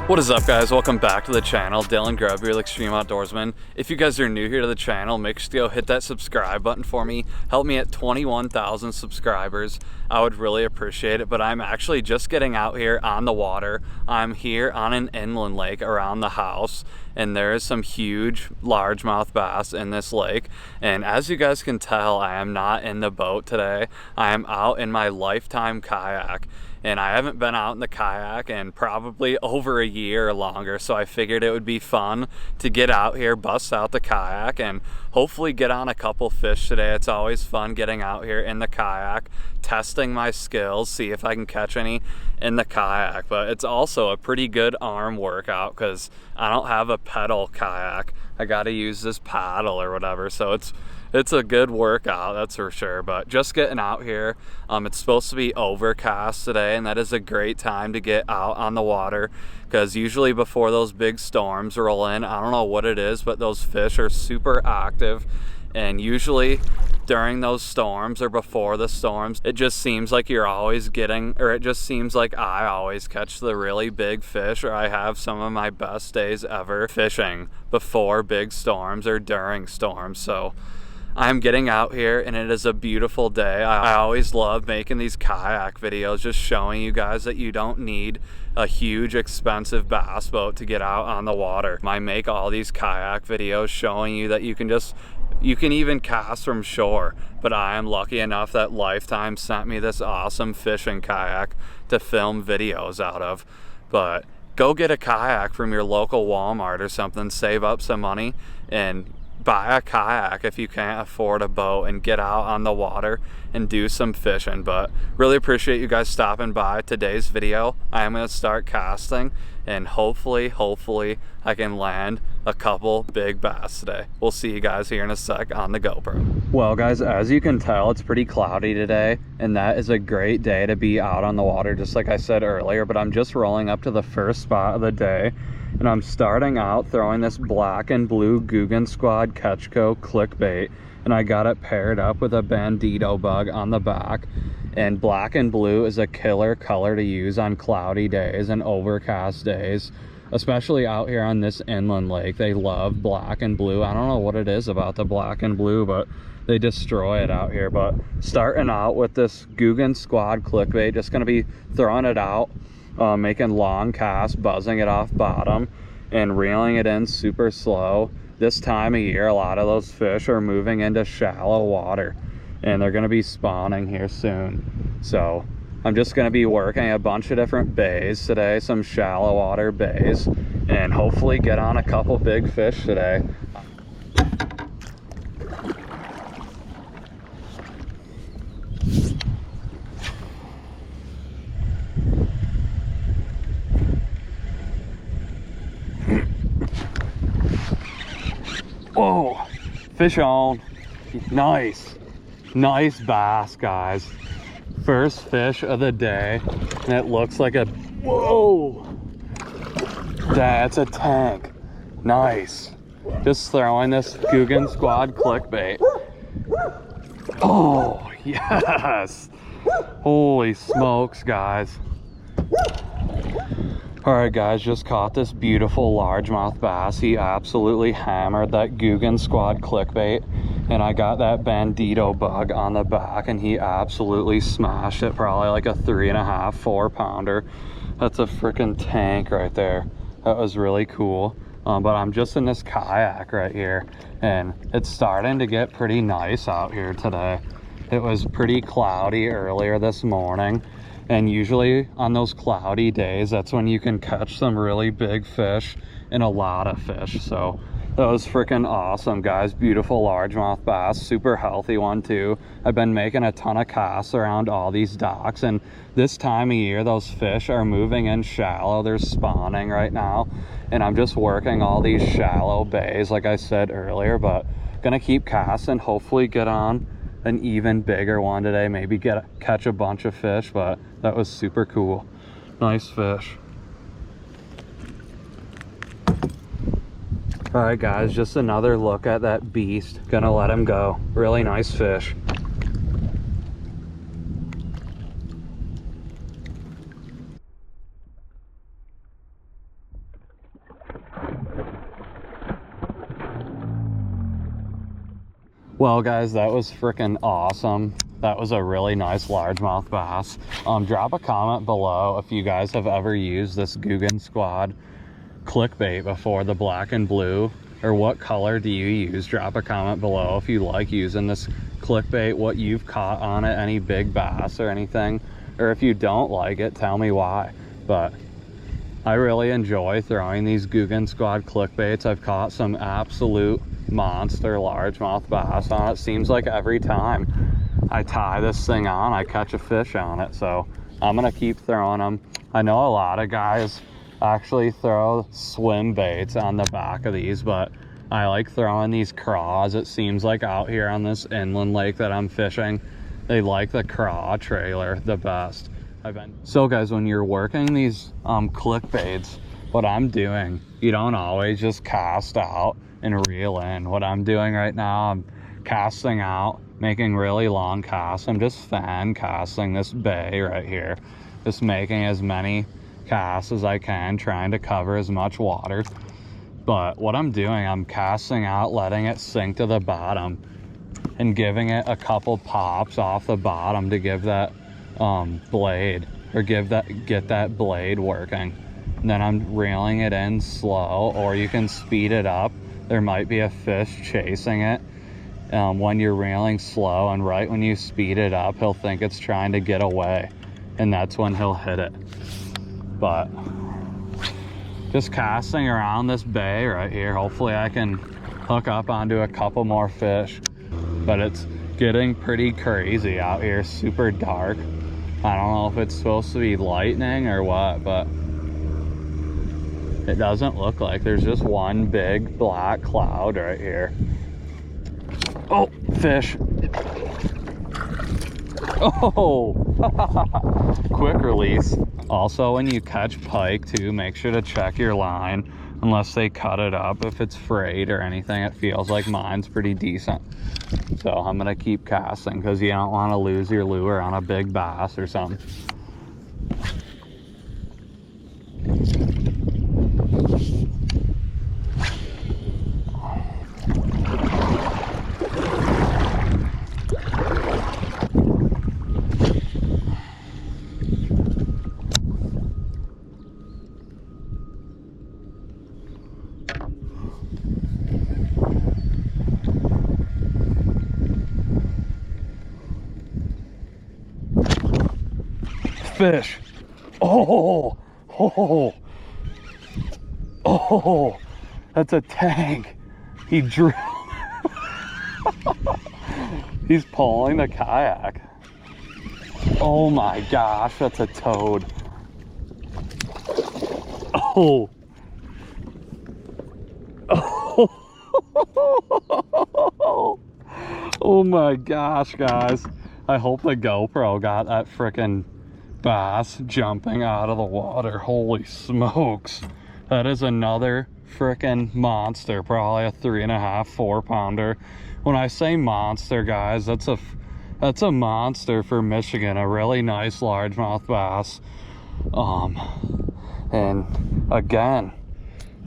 What is up, guys? Welcome back to the channel. Dylan Grubb here with Extreme.Outdoorsmen. If you guys are new here to the channel, make sure to go hit that subscribe button for me. Help me at 21,000 subscribers. I would really appreciate it, but I'm actually just getting out here on the water. I'm here on an inland lake around the house, and there is some huge largemouth bass in this lake. And as you guys can tell, I am not in the boat today. I am out in my lifetime kayak. And I haven't been out in the kayak in probably over a year or longer, so I figured it would be fun to get out here, bust out the kayak, and hopefully get on a couple fish today. It's always fun getting out here in the kayak, testing my skills, see if I can catch any in the kayak. But it's also a pretty good arm workout because I don't have a pedal kayak. I got to use this paddle or whatever, so it's a good workout, that's for sure. But just getting out here, it's supposed to be overcast today, and that is a great time to get out on the water because usually before those big storms roll in, I don't know what it is, but those fish are super active. And usually during those storms or before the storms, it just seems like you're always getting, or it just seems like I always catch the really big fish, or I have some of my best days ever fishing before big storms or during storms. So I'm getting out here and it is a beautiful day. I always love making these kayak videos, just showing you guys that you don't need a huge expensive bass boat to get out on the water. I make all these kayak videos showing you that you can even cast from shore, but I am lucky enough that Lifetime sent me this awesome fishing kayak to film videos out of. But go get a kayak from your local Walmart or something, save up some money and buy a kayak if you can't afford a boat and get out on the water and do some fishing. But really appreciate you guys stopping by today's video. I am going to start casting and hopefully I can land a couple big bass today. We'll see you guys here in a sec on the GoPro. Well guys, as you can tell, it's pretty cloudy today, and that is a great day to be out on the water, just like I said earlier. But I'm just rolling up to the first spot of the day, and I'm starting out throwing this black and blue Guggen Squad Ketchco clickbait, and I got it paired up with a bandito bug on the back. And black and blue is a killer color to use on cloudy days and overcast days, especially out here on this inland lake. They love black and blue. I don't know what it is about the black and blue, but they destroy it out here. But starting out with this Guggen Squad clickbait, just going to be throwing it out, making long casts, buzzing it off bottom and reeling it in super slow. This time of year, a lot of those fish are moving into shallow water, and they're going to be spawning here soon. So I'm just going to be working a bunch of different bays today, some shallow water bays, and hopefully get on a couple big fish today. Whoa, fish on. Nice bass, guys. First fish of the day, and it looks like a, whoa, that's a tank. Nice. Just throwing this Guggen Squad clickbait. Oh yes, holy smokes, guys. All right guys, just caught this beautiful largemouth bass. He absolutely hammered that Guggen Squad clickbait, and I got that bandito bug on the back, and he absolutely smashed it. Probably like a 3.5, 4 pounder. That's a freaking tank right there. That was really cool. But I'm just in this kayak right here, and it's starting to get pretty nice out here today. It was pretty cloudy earlier this morning, and usually on those cloudy days, that's when you can catch some really big fish and a lot of fish. So that was freaking awesome, guys. Beautiful largemouth bass, super healthy one too. I've been making a ton of casts around all these docks, and this time of year those fish are moving in shallow. They're spawning right now, and I'm just working all these shallow bays like I said earlier. But gonna keep casting, hopefully get on an even bigger one today, maybe catch a bunch of fish. But that was super cool. Nice fish. All right guys, just another look at that beast. Gonna let him go. Really nice fish. Well guys, that was freaking awesome. That was a really nice largemouth bass. Drop a comment below if you guys have ever used this Googan Squad clickbait before, the black and blue, or what color do you use? Drop a comment below if you like using this clickbait, what you've caught on it, any big bass or anything, or if you don't like it, tell me why. But I really enjoy throwing these Googan Squad clickbaits. I've caught some absolute monster largemouth bass on it. Seems like every time I tie this thing on, I catch a fish on it. So I'm gonna keep throwing them. I know a lot of guys actually throw swim baits on the back of these, but I like throwing these craws. It seems like out here on this inland lake that I'm fishing, they like the craw trailer the best. So guys, when you're working these clickbaits, what I'm doing, you don't always just cast out and reel in. What I'm doing right now, I'm casting out, making really long casts. I'm just fan casting this bay right here, just making as many casts as I can, trying to cover as much water. But what I'm doing, I'm casting out, letting it sink to the bottom and giving it a couple pops off the bottom to give that blade, or get that blade working. And then I'm reeling it in slow, or you can speed it up. There might be a fish chasing it when you're reeling slow, and right when you speed it up, he'll think it's trying to get away, and that's when he'll hit it. But just casting around this bay right here, hopefully I can hook up onto a couple more fish. But it's getting pretty crazy out here, super dark. I don't know if it's supposed to be lightning or what, but it doesn't look like. There's just one big black cloud right here. Oh, fish. Oh, quick release. Also, when you catch pike too, make sure to check your line, unless they cut it up. If it's frayed or anything, it feels like mine's pretty decent. So I'm gonna keep casting because you don't want to lose your lure on a big bass or something. Fish. Oh, that's a tank. He drew. He's pulling the kayak. Oh my gosh, that's a toad. Oh. Oh my gosh, guys. I hope the GoPro got that frickin' bass jumping out of the water. Holy smokes. That is another frickin' monster, probably a 3.5, 4 pounder. When I say monster, guys, that's a monster for Michigan. A really nice largemouth bass. And again,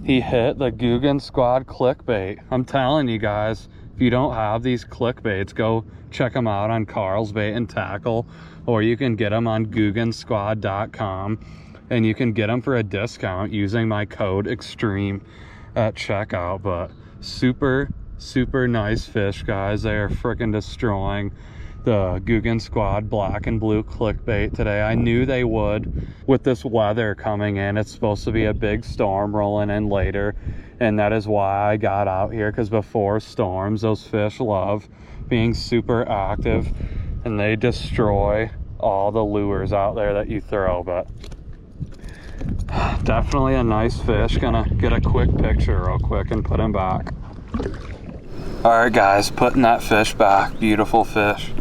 he hit the Googan Squad clickbait. I'm telling you guys, if you don't have these clickbaits, go check them out on Karls Bait and Tackle, or you can get them on GooganSquad.com, and you can get them for a discount using my code Extreme at checkout. But super nice fish, guys. They are freaking destroying the Googan Squad black and blue clickbait today. I knew they would with this weather coming in. It's supposed to be a big storm rolling in later, and that is why I got out here, because before storms, those fish love being super active and they destroy all the lures out there that you throw. But definitely a nice fish. Gonna get a quick picture real quick and put him back. All right guys, putting that fish back. Beautiful fish.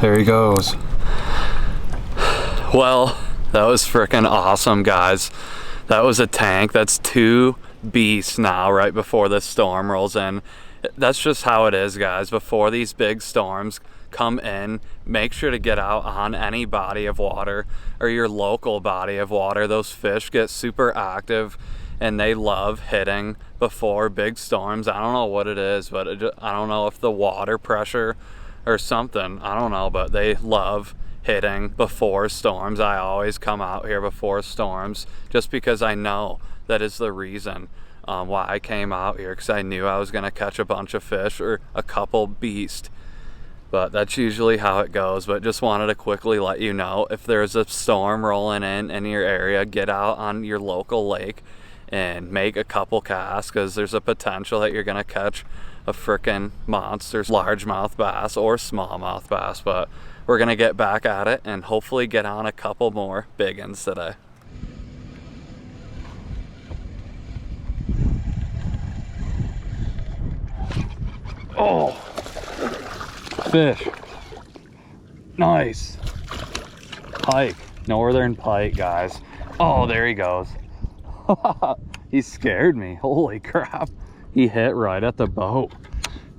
There he goes. Well, that was freaking awesome, guys. That was a tank. That's 2 beasts now right before the storm rolls in. That's just how it is, guys. Before these big storms come in, make sure to get out on any body of water or your local body of water. Those fish get super active and they love hitting before big storms. I don't know what it is, but I don't know if the water pressure or something, I don't know, but they love hitting before storms. I always come out here before storms just because I know that is the reason why I came out here, because I knew I was going to catch a bunch of fish or a couple beast. But that's usually how it goes. But just wanted to quickly let you know, if there's a storm rolling in your area, get out on your local lake and make a couple casts, because there's a potential that you're going to catch a frickin' monster largemouth bass or smallmouth bass. But we're going to get back at it and hopefully get on a couple more big ones today. Oh, fish. Nice. Pike, northern pike, guys. Oh, there he goes. He scared me. Holy crap. He hit right at the boat.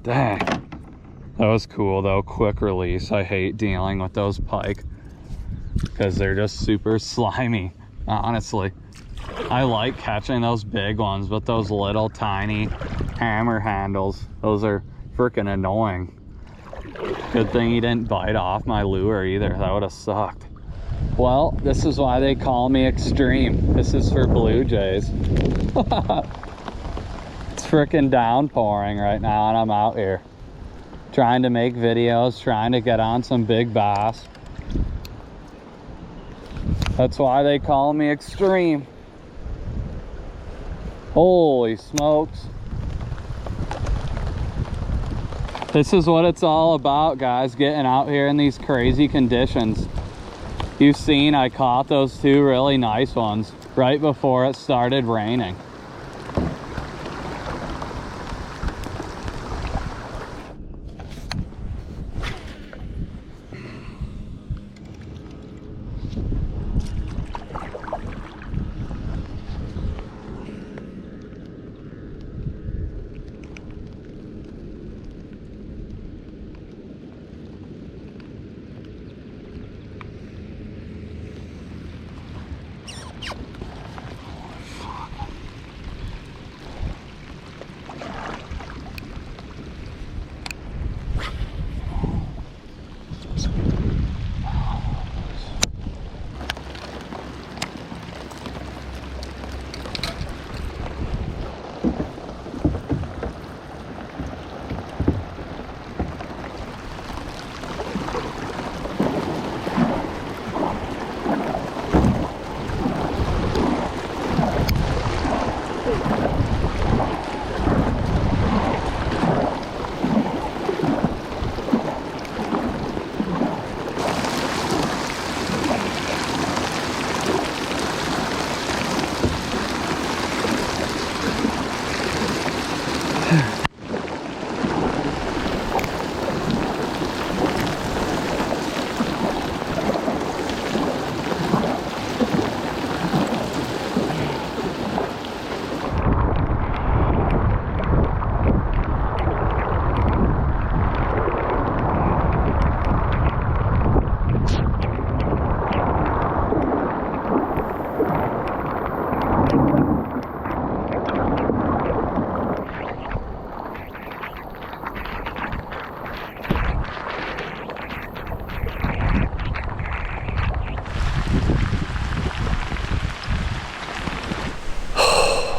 Dang. That was cool though. Quick release. I hate dealing with those pike because they're just super slimy, honestly. I like catching those big ones, but those little tiny hammer handles, those are freaking annoying. Good thing he didn't bite off my lure either. That would have sucked. Well, this is why they call me Extreme. This is for blue jays. It's freaking downpouring right now and I'm out here trying to make videos, trying to get on some big bass. That's why they call me Extreme. Holy smokes. This is what it's all about, guys, getting out here in these crazy conditions. You've seen I caught those two really nice ones right before it started raining.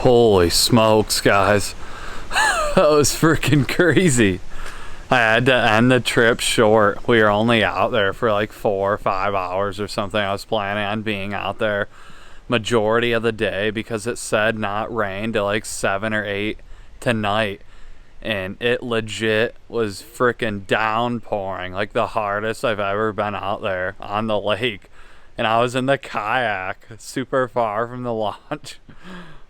Holy smokes, guys. That was freaking crazy. I had to end the trip short. We were only out there for like 4 or 5 hours or something. I was planning on being out there majority of the day because it said not rain till like 7 or 8 tonight. And it legit was freaking downpouring, like the hardest I've ever been out there on the lake. And I was in the kayak super far from the launch.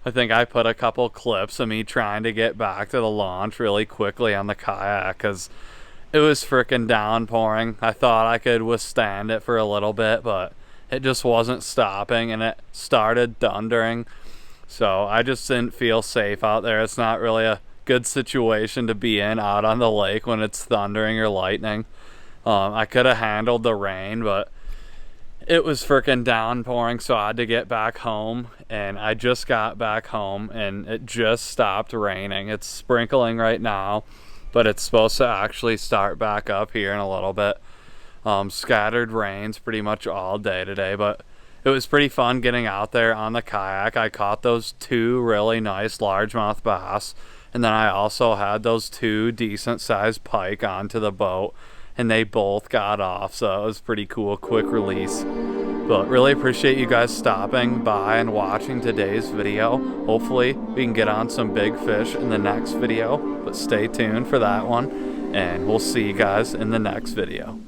I think I put a couple clips of me trying to get back to the launch really quickly on the kayak because it was freaking downpouring. I thought I could withstand it for a little bit, but it just wasn't stopping and it started thundering. So I just didn't feel safe out there. It's not really a good situation to be in out on the lake when it's thundering or lightning. I could have handled the rain, but it was freaking downpouring, so I had to get back home. And I just got back home and it just stopped raining. It's sprinkling right now, but it's supposed to actually start back up here in a little bit. Scattered rains pretty much all day today, but it was pretty fun getting out there on the kayak. I caught those 2 really nice largemouth bass, and then I also had those 2 decent sized pike onto the boat, and they both got off, so it was pretty cool, quick release. But really appreciate you guys stopping by and watching today's video. Hopefully we can get on some big fish in the next video, but stay tuned for that one, and we'll see you guys in the next video.